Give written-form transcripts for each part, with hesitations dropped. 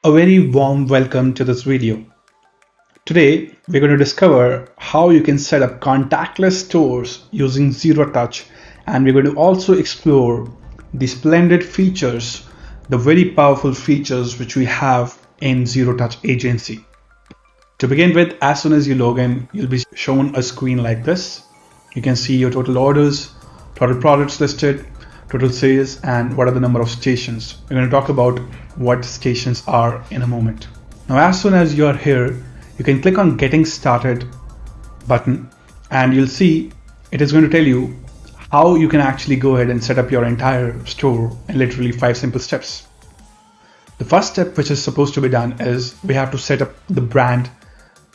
A very warm welcome to this video. Today we're going to discover how you can set up contactless stores using ZeroTouch, and we're going to also explore the splendid features, the very powerful features which we have in ZeroTouch Agency. To begin with, as soon as you log in, you'll be shown a screen like this. You can see your total orders, total products listed, total sales, and what are the number of stations. We're going to talk about what stations are in a moment. Now, as soon as you're here, you can click on Getting Started button, and you'll see it is going to tell you how you can actually go ahead and set up your entire store in literally 5 simple steps. The first step which is supposed to be done is we have to set up the brand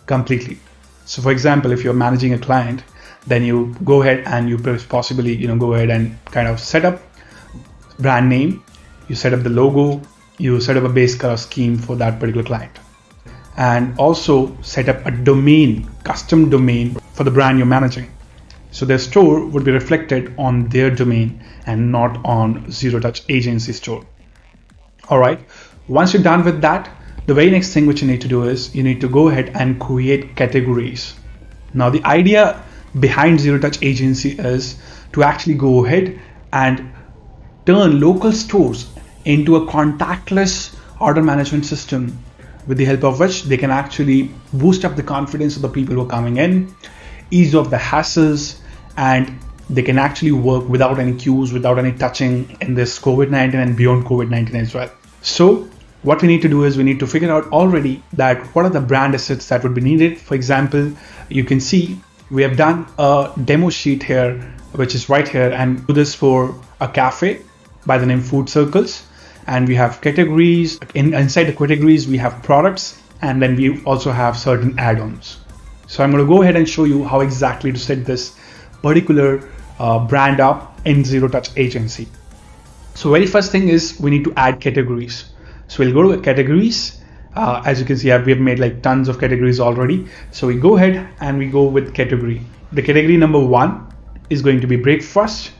completely. So for example, if you're managing a client, then you go ahead and you possibly go ahead and kind of set up brand name, you set up the logo, you set up a base color scheme for that particular client, and also set up a domain, custom domain for the brand you're managing. So their store would be reflected on their domain and not on ZeroTouch Agency store. All right, once you're done with that, the very next thing which you need to do is you need to go ahead and create categories. Now the idea behind ZeroTouch Agency is to actually go ahead and turn local stores into a contactless order management system, with the help of which they can actually boost up the confidence of the people who are coming in, ease off the hassles, and they can actually work without any queues, without any touching in this COVID-19 and beyond COVID-19 as well. So what we need to do is we need to figure out already that what are the brand assets that would be needed. For example, you can see we have done a demo sheet here, which is right here, and do this for a cafe by the name Food Circles. And we have categories. Inside the categories, we have products, and then we also have certain add-ons. So I'm going to go ahead and show you how exactly to set this particular brand up in ZeroTouch Agency. So very first thing is we need to add categories. So we'll go to categories. As you can see, we have made like tons of categories already. So we go ahead and we go with category. The category number 1 is going to be breakfast,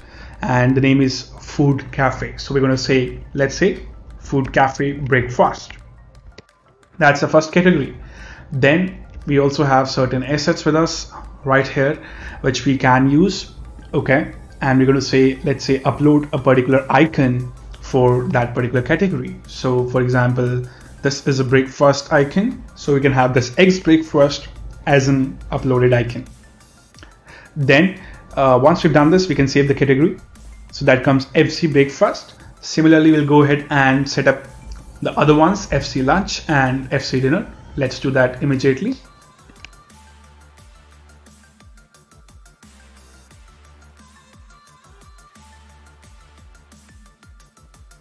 and the name is food cafe. So we're going to say, let's say food cafe breakfast. That's the first category. Then we also have certain assets with us right here, which we can use. Okay. And we're going to say, let's say upload a particular icon for that particular category. So for example, this is a breakfast icon, so we can have this eggs breakfast as an uploaded icon. Then once we've done this, we can save the category. So that comes FC breakfast. Similarly, we'll go ahead and set up the other ones, FC lunch and FC dinner. Let's do that immediately.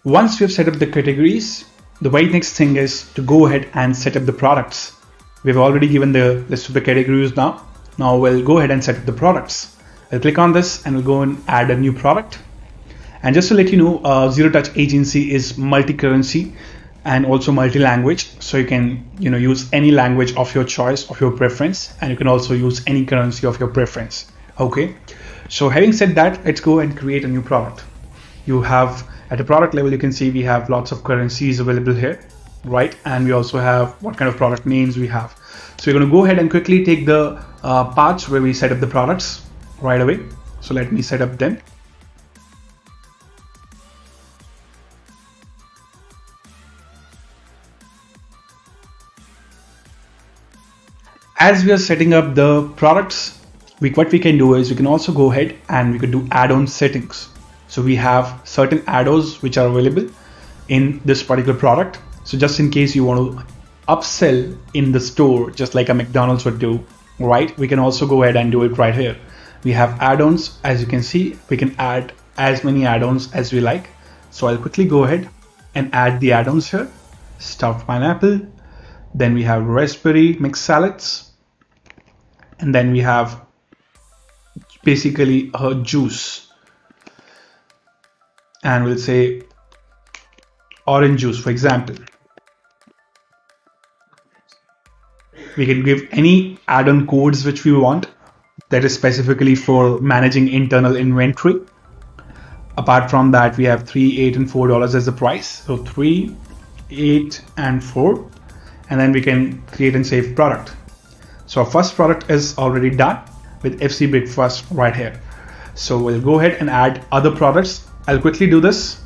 Once we have set up the categories, the very next thing is to go ahead and set up the products. We've already given the list of the categories now. Now we'll go ahead and set up the products. I'll click on this and we'll go and add a new product. And just to let you know, ZeroTouch Agency is multi-currency and also multi-language. So you can use any language of your choice, of your preference, and you can also use any currency of your preference. Okay. So having said that, let's go and create a new product. You have at the product level, you can see we have lots of currencies available here, right? And we also have what kind of product names we have. So we're going to go ahead and quickly take the parts where we set up the products right away. So let me set up them. As we are setting up the products, what we can do is we can also go ahead and we could do add-on settings. So we have certain add-ons which are available in this particular product. So just in case you want to upsell in the store, just like a McDonald's would do, right? We can also go ahead and do it right here. We have add-ons. As you can see, we can add as many add-ons as we like. So I'll quickly go ahead and add the add-ons here. Stuffed pineapple. Then we have raspberry mixed salads. And then we have basically a juice. And we'll say orange juice, for example. We can give any add-on codes which we want. That is specifically for managing internal inventory. Apart from that, we have $3, $8, and $4 as the price. So $3, 8 and 4, and then we can create and save product. So our first product is already done with FC Breakfast right here. So we'll go ahead and add other products. I'll quickly do this.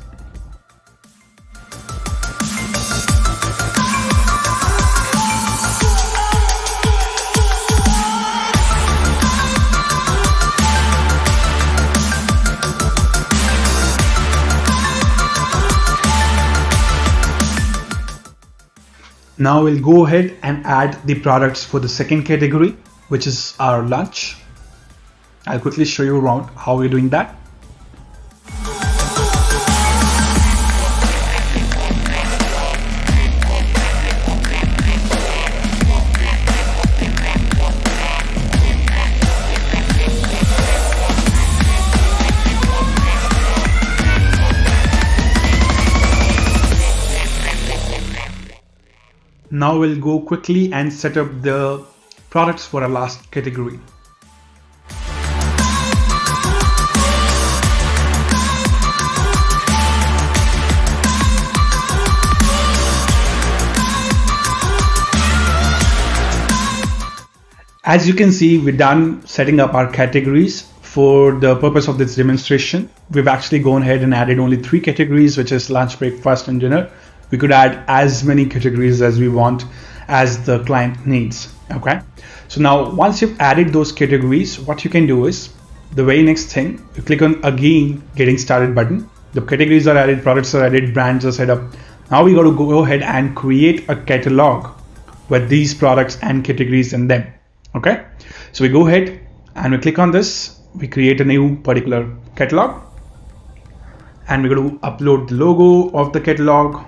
Now we'll go ahead and add the products for the second category, which is our lunch. I'll quickly show you around how we're doing that. Now we'll go quickly and set up the products for our last category. As you can see, we're done setting up our categories. For the purpose of this demonstration, we've actually gone ahead and added only 3 categories, which is lunch, breakfast, and dinner. We could add as many categories as we want as the client needs. Okay, so now once you've added those categories, what you can do is the very next thing, you click on again getting started button. The categories are added, products are added, brands are set up. Now we got to go ahead and create a catalog with these products and categories in them. Okay, so we go ahead and we click on this, we create a new particular catalog, and we're going to upload the logo of the catalog.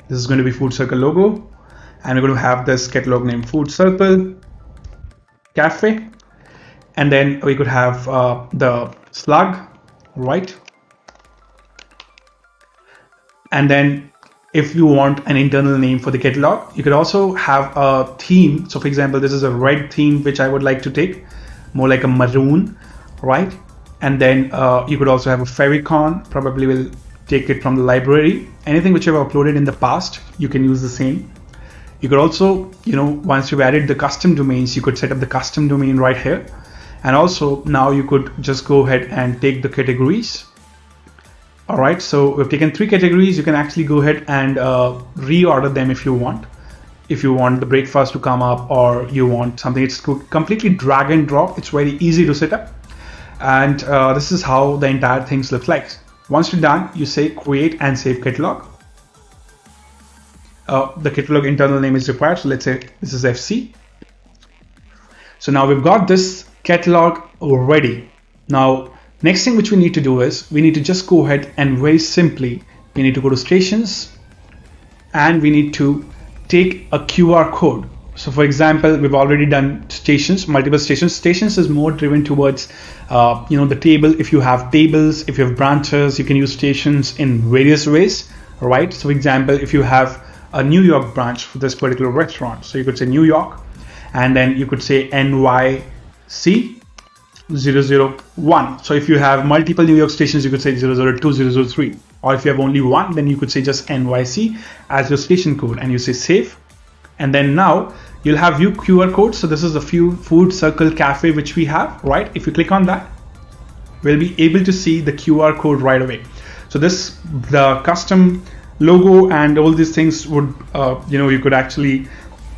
This is going to be Food Circle logo, and we're going to have this catalog name Food Circle Cafe, and then we could have the slug, right? And then if you want an internal name for the catalog, you could also have a theme. So for example, this is a red theme, which I would like to take, more like a maroon, right? And then you could also have a favicon, probably will take it from the library. Anything which you have uploaded in the past, you can use the same. You could also, once you've added the custom domains, you could set up the custom domain right here. And also now you could just go ahead and take the categories. All right, so we've taken 3 categories. You can actually go ahead and reorder them if you want. If you want the breakfast to come up, or you want something, it's completely drag and drop. It's very easy to set up. And this is how the entire things look like. Once you're done, you say create and save catalog. The catalog internal name is required. So let's say this is FC. So now we've got this catalog ready. Now, next thing which we need to do is we need to just go ahead and very simply, we need to go to stations and we need to take a QR code. So for example, we've already done stations, multiple stations. Stations is more driven towards, the table. If you have tables, if you have branches, you can use stations in various ways, right? So for example, if you have a New York branch for this particular restaurant, so you could say New York, and then you could say NYC 001. So if you have multiple New York stations, you could say 002, 003. Or if you have only one, then you could say just NYC as your station code, and you say save. And then now you'll have view QR code. So this is the Food Circle Cafe which we have, right? If you click on that, we'll be able to see the QR code right away. So the custom logo and all these things would, you could actually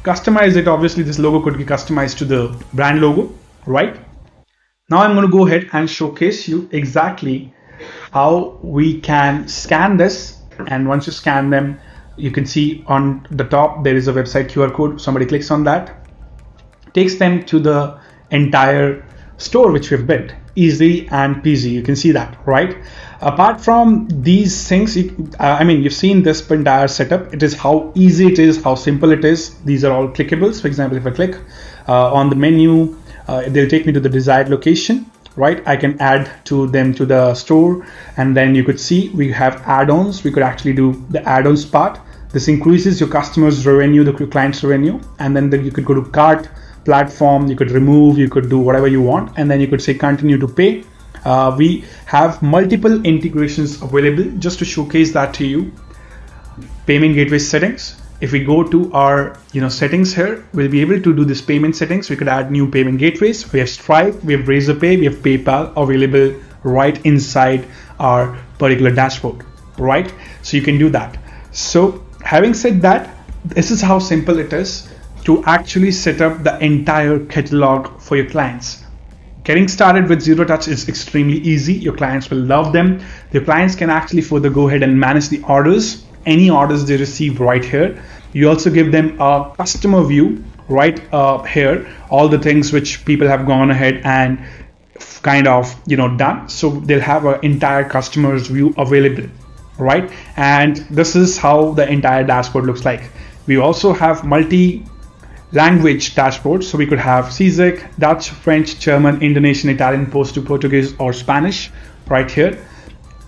customize it. Obviously, this logo could be customized to the brand logo, right? Now I'm going to go ahead and showcase you exactly how we can scan this. And once you scan them, you can see on the top there is a website QR code. Somebody clicks on that, takes them to the entire store which we've built, easy and peasy. You can see that, right? Apart from these things, you've seen this entire setup. It is how easy it is, how simple it is. These are all clickables. For example, if I click on the menu, they'll take me to the desired location, right? I can add to them to the store, and then you could see we have add-ons. We could actually do the add-ons part. This increases your customer's revenue, the client's revenue, and then you could go to cart, platform, you could remove, you could do whatever you want, and then you could say continue to pay. We have multiple integrations available just to showcase that to you. payment gateway settings. If we go to our settings here, we'll be able to do this payment settings. We could add new payment gateways. We have Stripe, we have Razorpay, we have PayPal available right inside our particular dashboard, right? So you can do that. So having said that, this is how simple it is to actually set up the entire catalog for your clients. Getting started with ZeroTouch is extremely easy. Your clients will love them. Your clients can actually further go ahead and manage the orders, any orders they receive right here. You also give them a customer view right here, all the things which people have gone ahead and kind of done. So they'll have an entire customer's view available, right? And this is how the entire dashboard looks like. We also have multi-language dashboard, so we could have CZIC, Dutch, French, German, Indonesian, Italian, Portuguese, or Spanish right here.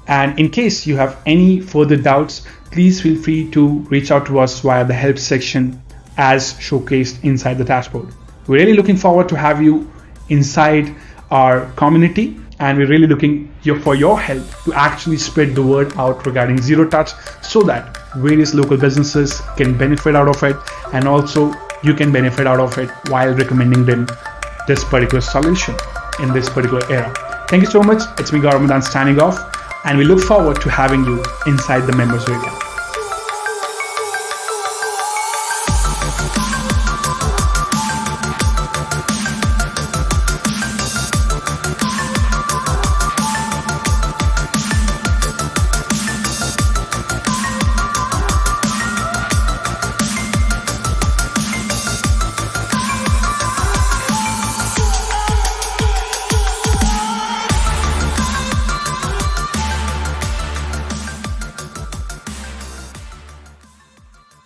And in case you have any further doubts, please feel free to reach out to us via the help section as showcased inside the dashboard. We're really looking forward to have you inside our community, and we're really looking for your help to actually spread the word out regarding ZeroTouch so that various local businesses can benefit out of it, and also you can benefit out of it while recommending them this particular solution in this particular era. Thank you so much. It's me, Gaurav, signing off, and we look forward to having you inside the members area.